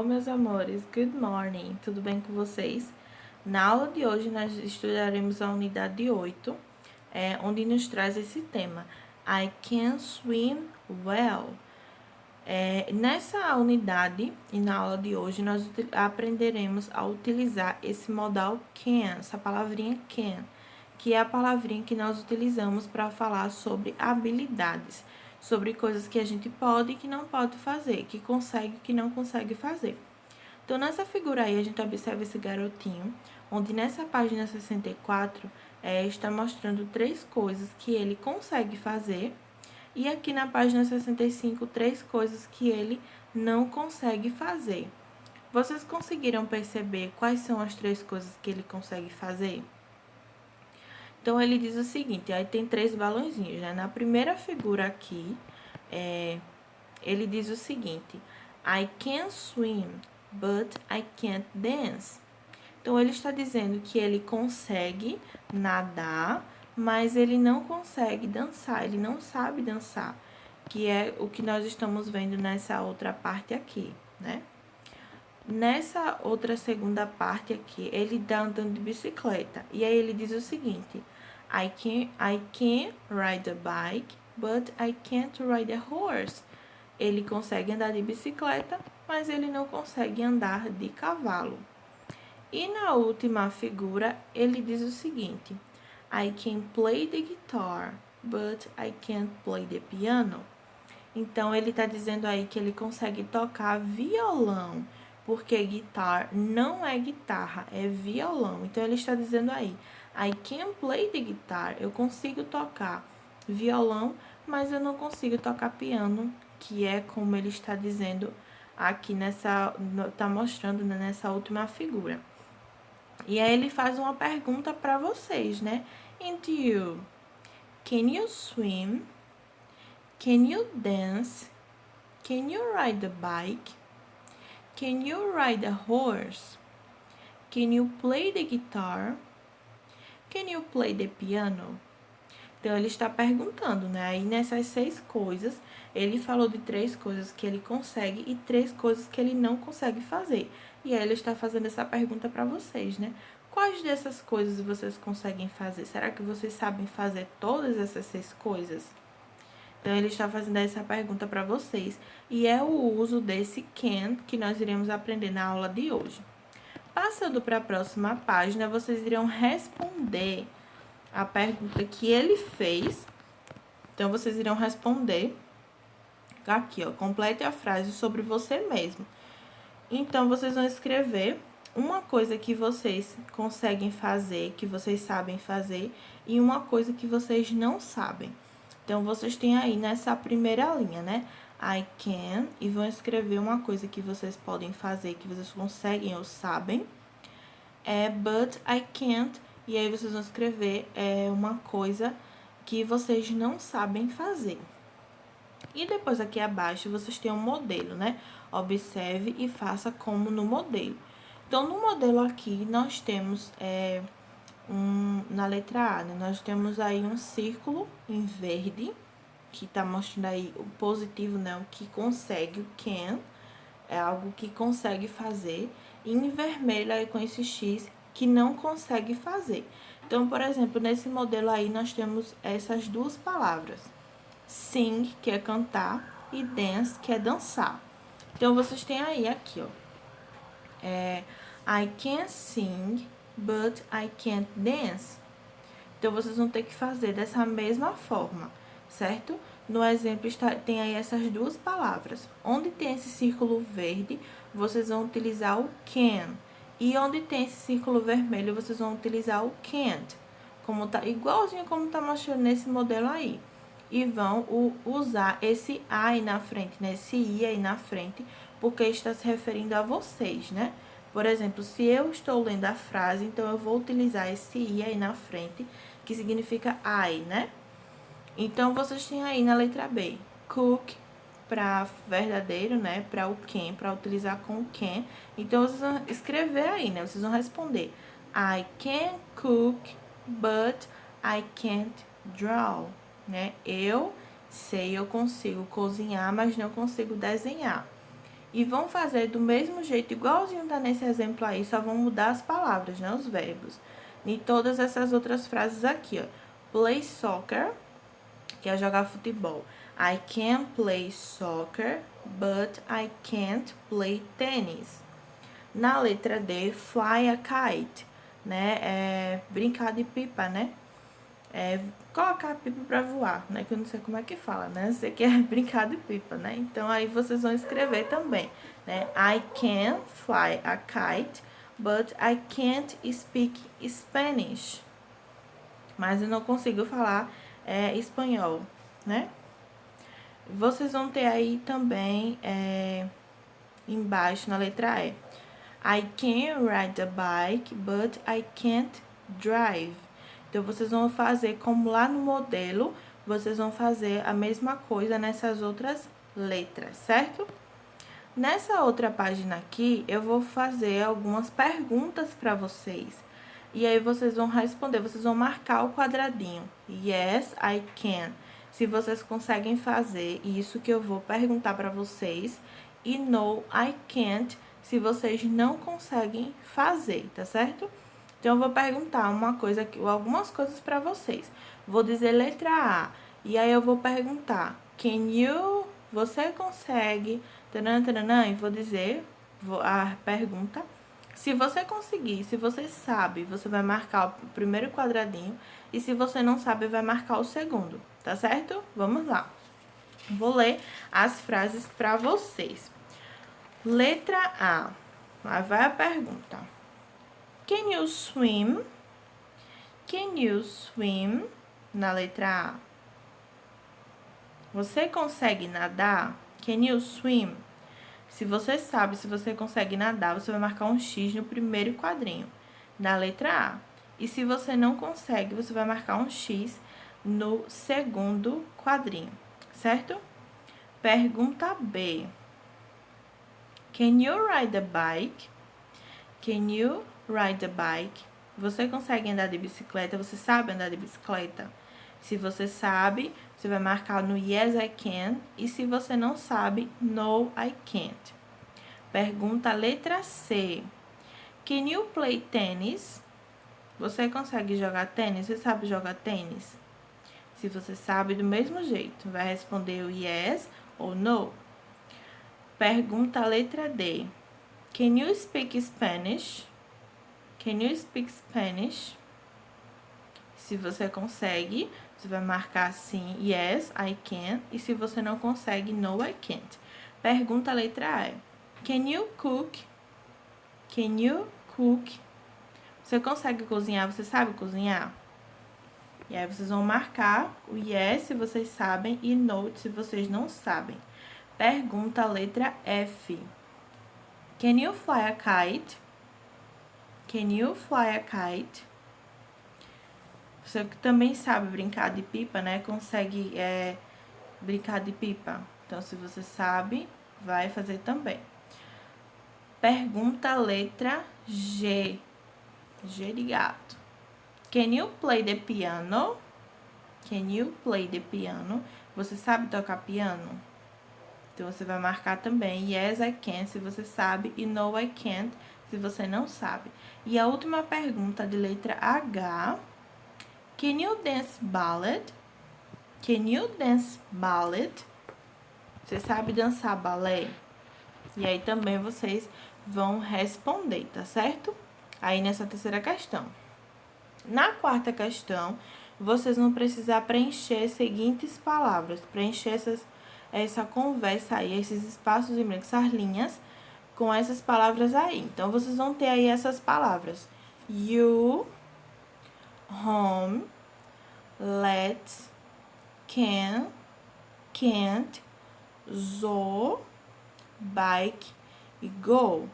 Hello, meus amores. Good morning. Tudo bem com vocês? Na aula de hoje, nós estudaremos a unidade 8, onde nos traz esse tema. I can swim well. Nessa unidade e na aula de hoje, nós aprenderemos a utilizar esse modal can, essa palavrinha can, que é a palavrinha que nós utilizamos para falar sobre habilidades, sobre coisas que a gente pode e que não pode fazer, que consegue e que não consegue fazer. Então, nessa figura aí, a gente observa esse garotinho, onde nessa página 64, está mostrando 3 coisas que ele consegue fazer, e aqui na página 65, 3 coisas que ele não consegue fazer. Vocês conseguiram perceber quais são as 3 coisas que ele consegue fazer? Então, ele diz o seguinte, aí tem 3 balãozinhos, né? Na primeira figura aqui, ele diz o seguinte, I can swim, but I can't dance. Então, ele está dizendo que ele consegue nadar, mas ele não consegue dançar, ele não sabe dançar, que é o que nós estamos vendo nessa outra parte aqui, né? Nessa outra segunda parte aqui, ele está andando de bicicleta, e aí ele diz o seguinte, I can ride a bike, but I can't ride a horse. Ele consegue andar de bicicleta, mas ele não consegue andar de cavalo. E na última figura, ele diz o seguinte, I can play the guitar, but I can't play the piano. Então, ele está dizendo aí que ele consegue tocar violão, porque guitar não é guitarra, é violão. Então, ele está dizendo aí, I can play the guitar, eu consigo tocar violão, mas eu não consigo tocar piano, que é como ele está dizendo aqui tá mostrando, né, nessa última figura. E aí ele faz uma pergunta para vocês, né? And you, can you swim? Can you dance? Can you ride a bike? Can you ride a horse? Can you play the guitar? Can you play the piano? Então, ele está perguntando, né? Aí, nessas 6 coisas, ele falou de 3 coisas que ele consegue e 3 coisas que ele não consegue fazer. E aí, ele está fazendo essa pergunta para vocês, né? Quais dessas coisas vocês conseguem fazer? Será que vocês sabem fazer todas essas 6 coisas? Então, ele está fazendo essa pergunta para vocês. E é o uso desse can que nós iremos aprender na aula de hoje. Passando para a próxima página, vocês irão responder a pergunta que ele fez. Então, vocês irão responder aqui, ó. Complete a frase sobre você mesmo. Então, vocês vão escrever uma coisa que vocês conseguem fazer, que vocês sabem fazer, e uma coisa que vocês não sabem. Então, vocês têm aí nessa primeira linha, né? I can, e vão escrever uma coisa que vocês podem fazer, que vocês conseguem ou sabem. But I can't, e aí vocês vão escrever uma coisa que vocês não sabem fazer. E depois aqui abaixo vocês têm um modelo, né? Observe e faça como no modelo. Então, no modelo aqui, nós temos na letra A, né? Nós temos aí um círculo em verde, que tá mostrando aí o positivo, né? O que consegue, o can, é algo que consegue fazer. E em vermelho aí com esse X, que não consegue fazer. Então, por exemplo, nesse modelo aí, nós temos essas 2 palavras. Sing, que é cantar, e dance, que é dançar. Então, vocês têm aí, aqui, ó. I can sing, but I can't dance. Então, vocês vão ter que fazer dessa mesma forma, certo? No exemplo, tem aí essas 2 palavras. Onde tem esse círculo verde, vocês vão utilizar o can. E onde tem esse círculo vermelho, vocês vão utilizar o can't. Igualzinho como tá mostrando nesse modelo aí. E vão usar esse I na frente, né? Esse I aí na frente, porque está se referindo a vocês, né? Por exemplo, se eu estou lendo a frase, então eu vou utilizar esse I aí na frente, que significa I, né? Então, vocês têm aí na letra B, cook, para verdadeiro, né? Para o can, para utilizar com o can. Então, vocês vão escrever aí, né? Vocês vão responder, I can cook, but I can't draw, né? Eu sei, eu consigo cozinhar, mas não consigo desenhar. e vão fazer do mesmo jeito, igualzinho tá nesse exemplo aí, só vão mudar as palavras, né, os verbos. E todas essas outras frases aqui, ó. Play soccer, que é jogar futebol. I can play soccer, but I can't play tennis. Na letra D, fly a kite, né? É brincar de pipa, né? É colocar a pipa para voar, né? Que eu não sei como é que fala, né? Eu sei que é brincar de pipa, né? Então, aí vocês vão escrever também, né? I can fly a kite, but I can't speak Spanish. Mas eu não consigo falar espanhol, né? Vocês vão ter aí também, embaixo, na letra E. I can ride a bike, but I can't drive. Então, vocês vão fazer como lá no modelo, vocês vão fazer a mesma coisa nessas outras letras, certo? Nessa outra página aqui, eu vou fazer algumas perguntas para vocês. E aí, vocês vão responder, vocês vão marcar o quadradinho. Yes, I can. Se vocês conseguem fazer isso que eu vou perguntar para vocês. E no, I can't, se vocês não conseguem fazer, tá certo? Então, eu vou perguntar algumas coisas para vocês. Vou dizer letra A. E aí, eu vou perguntar, você consegue, taranã, e vou dizer a pergunta. Se você conseguir, se você sabe, você vai marcar o primeiro quadradinho. E se você não sabe, vai marcar o segundo, tá certo? Vamos lá. Vou ler as frases para vocês. Letra A. Lá vai a pergunta. Can you swim? Can you swim? Na letra A. Você consegue nadar? Can you swim? Se você sabe, se você consegue nadar, você vai marcar um X no primeiro quadrinho, na letra A. E se você não consegue, você vai marcar um X no segundo quadrinho, certo? Pergunta B. Can you ride a bike? Can you ride a bike? Você consegue andar de bicicleta? Você sabe andar de bicicleta? Se você sabe, você vai marcar no Yes, I can. E se você não sabe, No, I can't. Pergunta letra C. Can you play tennis? Você consegue jogar tênis? Você sabe jogar tênis? Se você sabe, do mesmo jeito, vai responder o Yes ou No. Pergunta letra D. Can you speak Spanish? Can you speak Spanish? Se você consegue, você vai marcar assim, Yes, I can. E se você não consegue, No, I can't. Pergunta letra E. Can you cook? Can you cook? Você consegue cozinhar? Você sabe cozinhar? E aí, vocês vão marcar o Yes se vocês sabem e No se vocês não sabem. Pergunta letra F. Can you fly a kite? Can you fly a kite? Você também sabe brincar de pipa, né? Consegue brincar de pipa. Então, se você sabe, vai fazer também. Pergunta letra G. G de gato. Can you play the piano? Can you play the piano? Você sabe tocar piano? Então, você vai marcar também Yes, I can, se você sabe, e No, I can't, se você não sabe. E a última pergunta de letra H. Can you dance ballet? Can you dance ballet? Você sabe dançar balé? E aí também vocês vão responder, tá certo? Aí nessa terceira questão. Na quarta questão, vocês vão precisar preencher as seguintes palavras. Preencher essa conversa aí, esses espaços em branco, essas linhas, com essas palavras aí. Então, vocês vão ter aí essas palavras. You, home, let's, can, can't, zo, bike e go.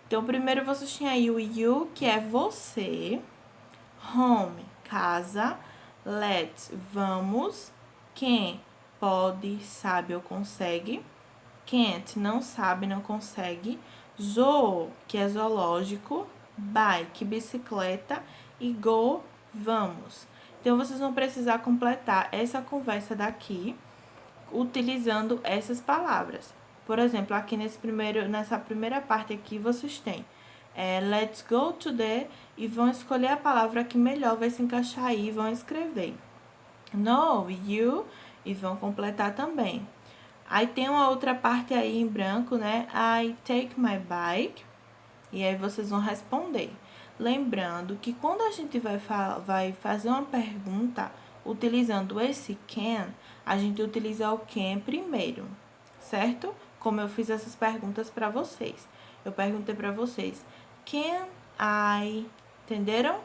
Então, primeiro vocês tinham aí o you, que é você, home, casa, let's, vamos, can, pode, sabe ou consegue, can't, não sabe, não consegue, zoo, que é zoológico, bike, bicicleta e go, vamos. Então, vocês vão precisar completar essa conversa daqui, utilizando essas palavras. Por exemplo, aqui nessa primeira parte aqui, vocês têm let's go to the e vão escolher a palavra que melhor vai se encaixar aí e vão escrever. No, you e vão completar também. Aí tem uma outra parte aí em branco, né? I take my bike. E aí vocês vão responder. Lembrando que quando a gente vai fazer uma pergunta utilizando esse can, a gente utiliza o can primeiro, certo? Como eu fiz essas perguntas para vocês. Eu perguntei para vocês, can I? Entenderam?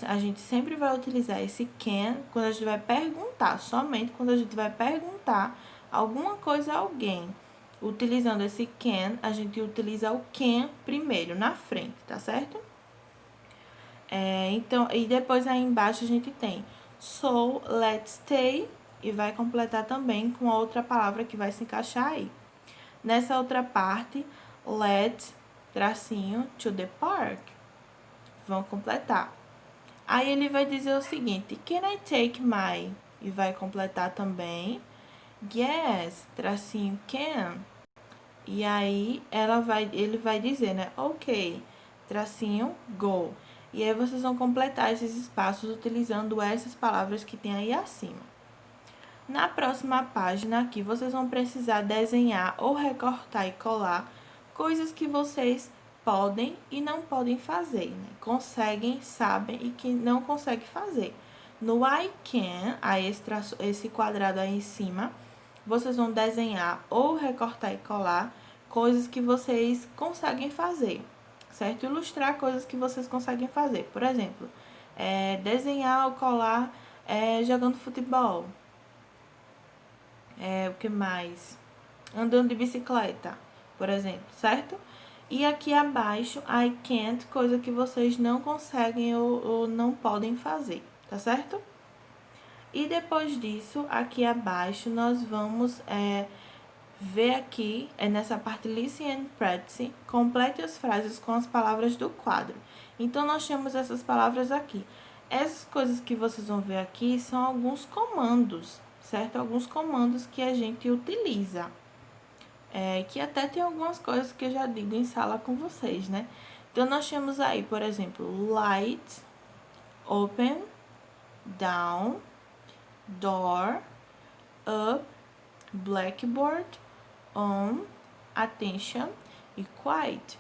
A gente sempre vai utilizar esse can quando a gente vai perguntar, somente quando a gente vai perguntar alguma coisa a alguém. Utilizando esse can, a gente utiliza o can primeiro, na frente, tá certo? Então, e depois aí embaixo a gente tem so, let's stay, e vai completar também com a outra palavra que vai se encaixar aí. Nessa outra parte, let's, tracinho, to the park. Vão completar. Aí ele vai dizer o seguinte, can I take my? E vai completar também. Yes, tracinho, can. E aí ele vai dizer, né? Ok, tracinho, go. E aí vocês vão completar esses espaços utilizando essas palavras que tem aí acima. Na próxima página aqui, vocês vão precisar desenhar ou recortar e colar coisas que vocês podem e não podem fazer, né? Conseguem, sabem e que não conseguem fazer. No I can, aí esse quadrado aí em cima, vocês vão desenhar ou recortar e colar coisas que vocês conseguem fazer, certo? Ilustrar coisas que vocês conseguem fazer. Por exemplo, desenhar ou colar jogando futebol. O que mais? Andando de bicicleta, por exemplo, certo? E aqui abaixo, I can't, coisa que vocês não conseguem ou não podem fazer, tá certo? E depois disso, aqui abaixo, nós vamos ver aqui, nessa parte Listen and Practice, complete as frases com as palavras do quadro. Então, nós temos essas palavras aqui. Essas coisas que vocês vão ver aqui são alguns comandos, certo? Alguns comandos que a gente utiliza. Que até tem algumas coisas que eu já digo em sala com vocês, né? Então, nós temos aí, por exemplo, light, open, down, door, up, blackboard, on, attention e quiet.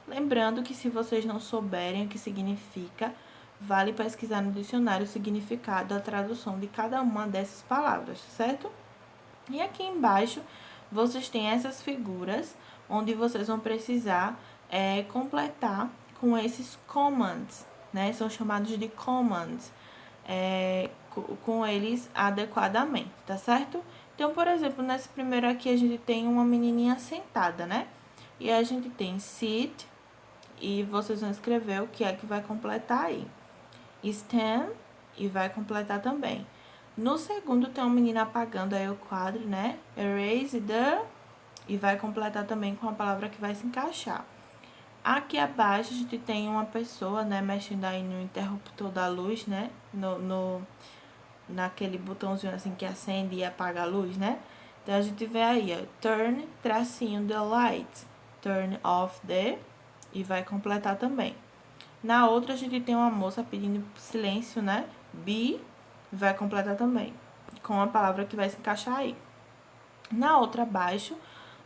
Lembrando que se vocês não souberem o que significa, vale pesquisar no dicionário o significado, a tradução de cada uma dessas palavras, certo? E aqui embaixo, vocês têm essas figuras, onde vocês vão precisar completar com esses commands, né? São chamados de commands, com eles adequadamente, tá certo? Então, por exemplo, nesse primeiro aqui, a gente tem uma menininha sentada, né? E a gente tem sit, e vocês vão escrever o que é que vai completar aí. Stand, e vai completar também. No segundo, tem uma menina apagando aí o quadro, né? Erase the, e vai completar também com a palavra que vai se encaixar. Aqui abaixo, a gente tem uma pessoa, né? Mexendo aí no interruptor da luz, né? Naquele botãozinho assim que acende e apaga a luz, né? Então, a gente vê aí, ó, turn, tracinho, the light, turn off the, e vai completar também. Na outra, a gente tem uma moça pedindo silêncio, né? Be, vai completar também, com a palavra que vai se encaixar aí. Na outra abaixo,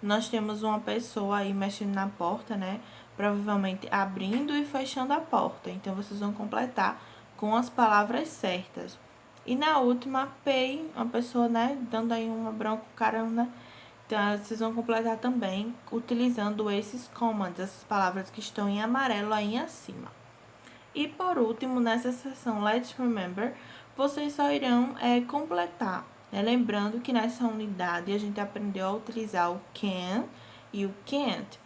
nós temos uma pessoa aí mexendo na porta, né? Provavelmente abrindo e fechando a porta. Então, vocês vão completar com as palavras certas. E na última, pay, uma pessoa, né, dando aí uma bronca, caramba. Então, vocês vão completar também utilizando esses commands, essas palavras que estão em amarelo aí acima. E por último, nessa seção Let's Remember, vocês só irão completar, né? Lembrando que nessa unidade a gente aprendeu a utilizar o can e o can't.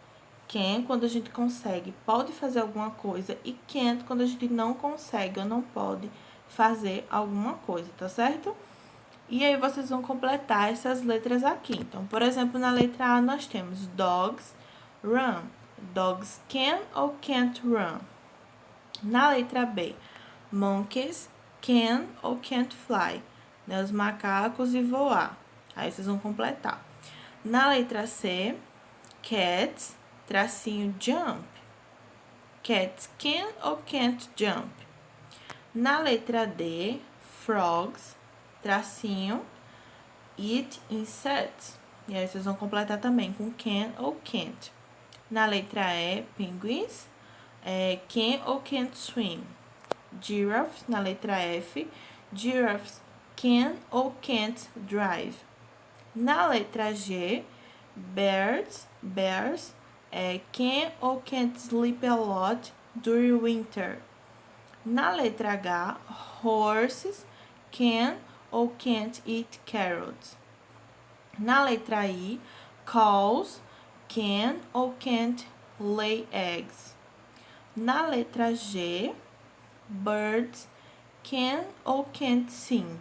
Can, quando a gente consegue, pode fazer alguma coisa, e can't, quando a gente não consegue ou não pode fazer alguma coisa, tá certo? E aí, vocês vão completar essas letras aqui. Então, por exemplo, na letra A, nós temos dogs, run. Dogs can ou can't run. Na letra B, monkeys can ou can't fly. Né? Os macacos e voar. Aí, vocês vão completar. Na letra C, cats, tracinho jump. Cats can ou can't jump. Na letra D, frogs, tracinho, eat insects. E aí vocês vão completar também com can ou can't. Na letra E, penguins, can ou can't swim. Giraffes, na letra F, giraffes can ou can't drive. Na letra G, bears, can ou can't sleep a lot during winter. Na letra H, horses can ou can't eat carrots. Na letra I, cows can ou can't lay eggs. Na letra G, birds can ou can't sing.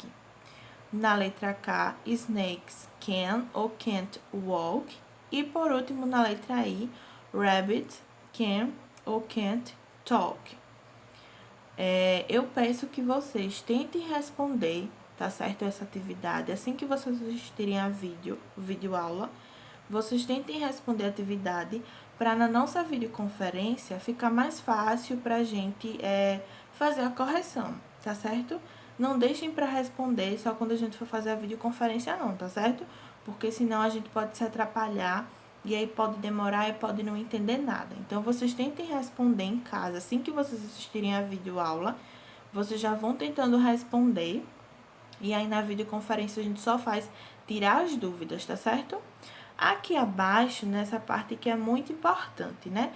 Na letra K, snakes can ou can't walk. E por último, na letra I, rabbits can ou can't talk. Eu peço que vocês tentem responder, tá certo? Essa atividade. Assim que vocês assistirem a vídeo aula, vocês tentem responder a atividade para na nossa videoconferência ficar mais fácil para a gente fazer a correção, tá certo? Não deixem para responder só quando a gente for fazer a videoconferência não, tá certo? Porque senão a gente pode se atrapalhar e aí pode demorar e pode não entender nada. Então, vocês tentem responder em casa. Assim que vocês assistirem a videoaula, vocês já vão tentando responder. E aí, na videoconferência, a gente só faz tirar as dúvidas, tá certo? Aqui abaixo, nessa parte que é muito importante, né?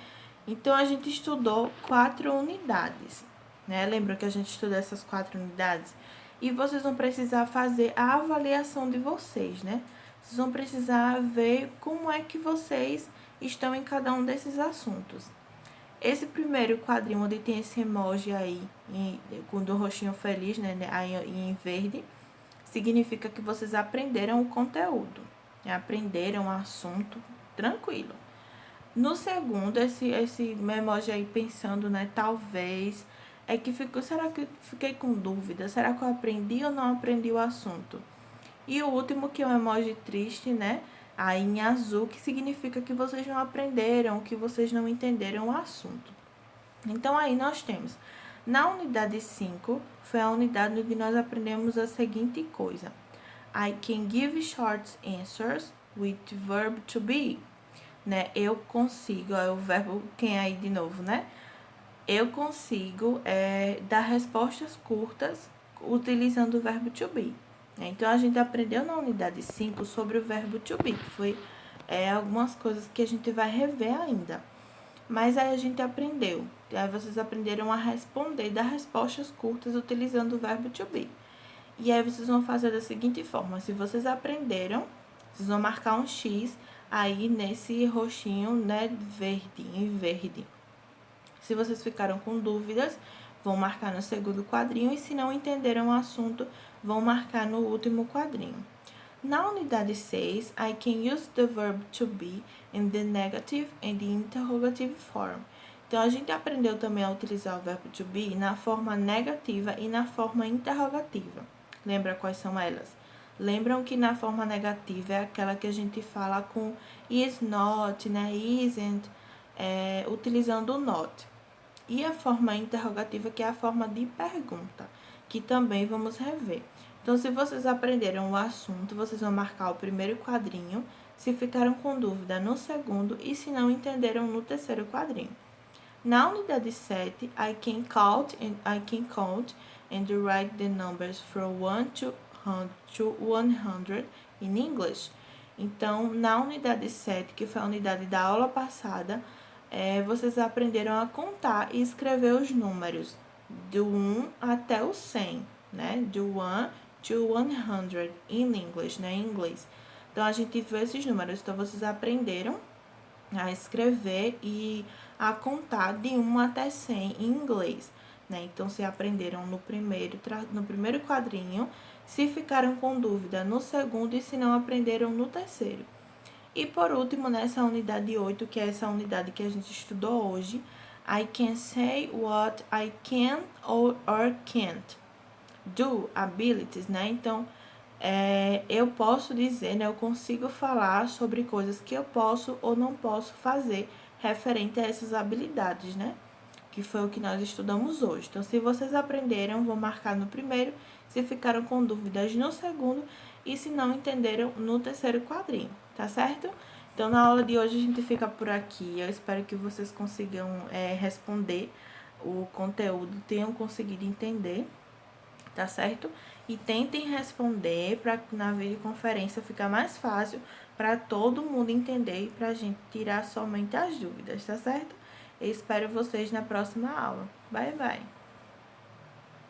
Então, a gente estudou 4 unidades, né? Lembram que a gente estudou essas 4 unidades? E vocês vão precisar fazer a avaliação de vocês, né? Vocês vão precisar ver como é que vocês estão em cada um desses assuntos. Esse primeiro quadrinho, onde tem esse emoji aí, com o rostinho feliz, né, aí em verde, significa que vocês aprenderam o conteúdo, né? Aprenderam o assunto, tranquilo. No segundo, esse emoji aí pensando, né, talvez, será que eu fiquei com dúvida? Será que eu aprendi ou não aprendi o assunto? E o último, que é um emoji triste, né? Aí em azul, que significa que vocês não aprenderam, que vocês não entenderam o assunto. Então, aí nós temos, na unidade 5, foi a unidade onde nós aprendemos a seguinte coisa. I can give short answers with verb to be. Né? Eu consigo, é o verbo can aí de novo, né? Eu consigo dar respostas curtas utilizando o verbo to be. Então, a gente aprendeu na unidade 5 sobre o verbo to be, que foi algumas coisas que a gente vai rever ainda. Mas aí a gente aprendeu. Aí vocês aprenderam a responder, dar respostas curtas utilizando o verbo to be. E aí vocês vão fazer da seguinte forma: se vocês aprenderam, vocês vão marcar um X aí nesse roxinho, né, em verde. Se vocês ficaram com dúvidas, vão marcar no segundo quadrinho, e se não entenderam o assunto, vão marcar no último quadrinho. Na unidade 6, I can use the verb to be in the negative and the interrogative form. Então, a gente aprendeu também a utilizar o verbo to be na forma negativa e na forma interrogativa. Lembra quais são elas? Lembram que na forma negativa é aquela que a gente fala com is not, né, isn't, utilizando o not. E a forma interrogativa, que é a forma de pergunta, que também vamos rever. Então, se vocês aprenderam o assunto, vocês vão marcar o primeiro quadrinho, se ficaram com dúvida no segundo e se não entenderam no terceiro quadrinho. Na unidade 7, I can count and write the numbers from 1 to 100 in English. Então, na unidade 7, que foi a unidade da aula passada, vocês aprenderam a contar e escrever os números do 1 até o 100, né? Do 1 to 100 in English, né? Em inglês. Então, a gente viu esses números. Então, vocês aprenderam a escrever e a contar de 1 até 100 em inglês, né? Então, se aprenderam no primeiro quadrinho, se ficaram com dúvida no segundo e se não aprenderam no terceiro. E por último, nessa unidade 8, que é essa unidade que a gente estudou hoje, I can say what I can or can't do, abilities, né? Então, eu posso dizer, né, eu consigo falar sobre coisas que eu posso ou não posso fazer referente a essas habilidades, né? Que foi o que nós estudamos hoje. Então, se vocês aprenderam, vou marcar no primeiro, se ficaram com dúvidas no segundo e se não entenderam no terceiro quadrinho, tá certo? Então, na aula de hoje a gente fica por aqui. Eu espero que vocês consigam responder o conteúdo, tenham conseguido entender, tá certo? E tentem responder para na videoconferência ficar mais fácil para todo mundo entender e para a gente tirar somente as dúvidas, tá certo? Eu espero vocês na próxima aula. Bye, bye!